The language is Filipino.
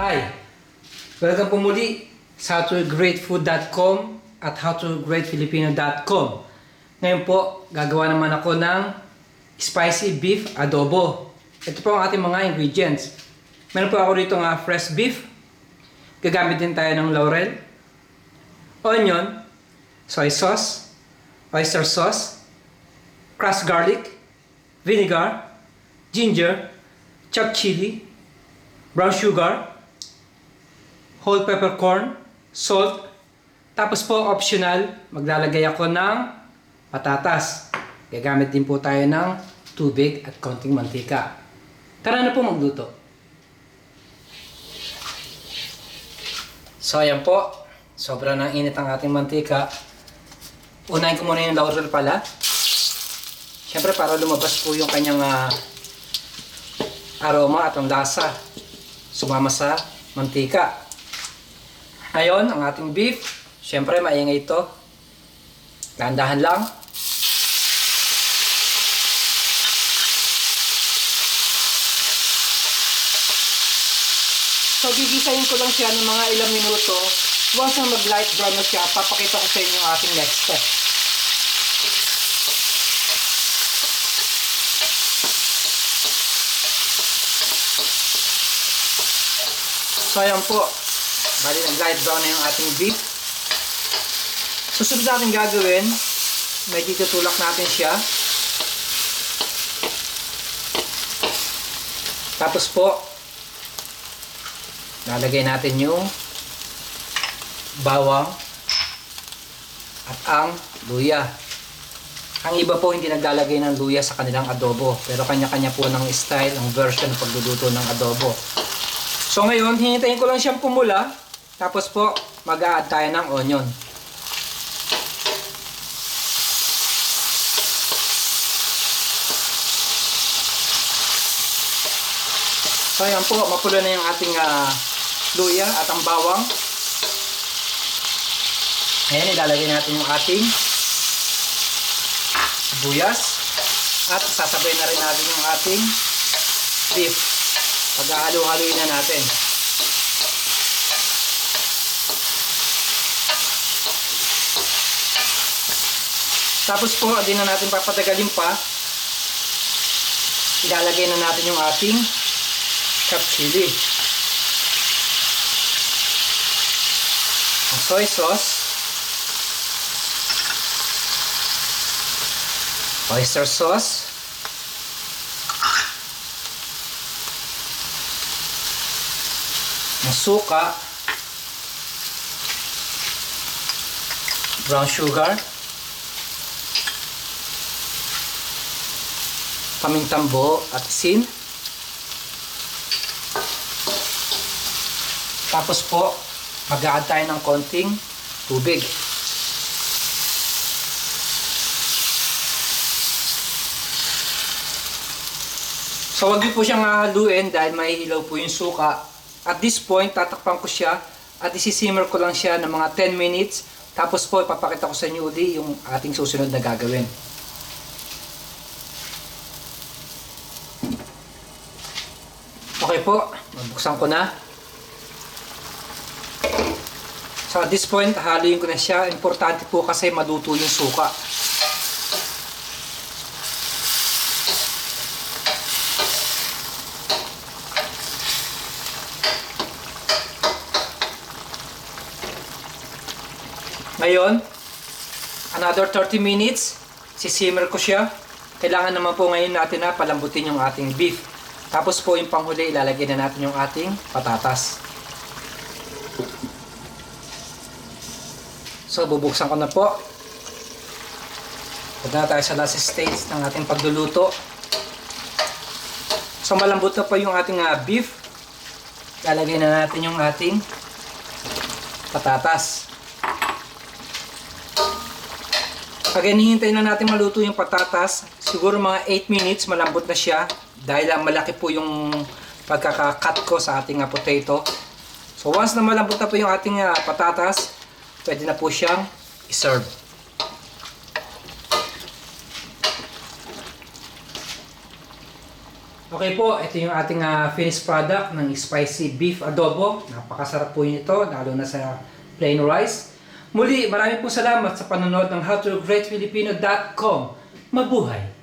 Hi! Welcome po muli sa howtogreatfood.com at howtogreatfilipino.com. Ngayon po, gagawa naman ako ng spicy beef adobo. Ito po ang ating mga ingredients. Meron po ako rito nga fresh beef. Gagamit din tayo ng laurel, onion, soy sauce, oyster sauce, crushed garlic, vinegar, ginger, chopped chili, brown sugar, whole peppercorn, salt. Tapos po optional, maglalagay ako ng patatas. Gagamit din po tayo ng tubig at konting mantika. Tara na po magluto. So ayan po, sobra nang init ang ating mantika. Unahin ko muna yung laurel pala. Siyempre para lumabas po yung kanyang aroma at ang lasa sumama sa mantika. Ngayon, ang ating beef, siyempre maingay ito. Dahan-dahan lang. So, gigisahin ko lang siya ng mga ilang minuto. Once na mag-light brown na siya, papakita ko sa inyo ang ating next step. So, ayan po. Bali, nag-light brown na yung ating beef. Susunod natin gagawin, medyo tutulak natin siya. Tapos po, lalagay natin yung bawang at ang luya. Ang iba po hindi naglalagay ng luya sa kanilang adobo, pero kanya-kanya po ng style, ang version ng pagluluto ng adobo. So ngayon, hihintayin ko lang siyang pumula. Tapos po, mag-a-add tayo ng onion. So ayan po, mapula na yung ating luya at ang bawang. Ayan, ilalagay natin yung ating sibuyas. At sasabay na rin natin yung ating beef. Pag-ahalo-haloin na natin. Tapos po, hindi na natin papatagalin pa. Ilalagay na natin yung ating chopped chili. Ang soy sauce. Oyster sauce. Ang suka. Brown sugar. Pamintang buo at asin. Tapos po, mag-a-add tayo ng konting tubig. So, wag niyo po siyang haluin dahil may hilaw po yung suka. At this point, tatakpan ko siya at isisimmer ko lang siya ng mga 10 minutes. Tapos po, ipapakita ko sa inyo uli yung ating susunod na gagawin. Okay po, mabuksan ko na. So at this point, haluin ko na siya. Importante po kasi maluto yung suka. Ngayon, another 30 minutes, sisimmer ko siya. Kailangan naman po ngayon natin na palambutin yung ating beef. Tapos po yung panghuli, ilalagay na natin yung ating patatas. So, bubuksan ko na po. Punta na tayo sa last stage ng ating pagluluto. So, malambot na po yung ating beef. Ilalagay na natin yung ating patatas. Pag hinihintay na natin maluto yung patatas, siguro mga 8 minutes, malambot na siya. Dahil malaki po yung pagkakakat ko sa ating potato. So once na malambot na po yung ating patatas, pwede na po siyang i-serve. Okay po, ito yung ating finished product ng spicy beef adobo. Napakasarap po ito, lalo na sa plain rice. Muli, maraming po salamat sa panonood ng howtogreatfilipino.com. Mabuhay!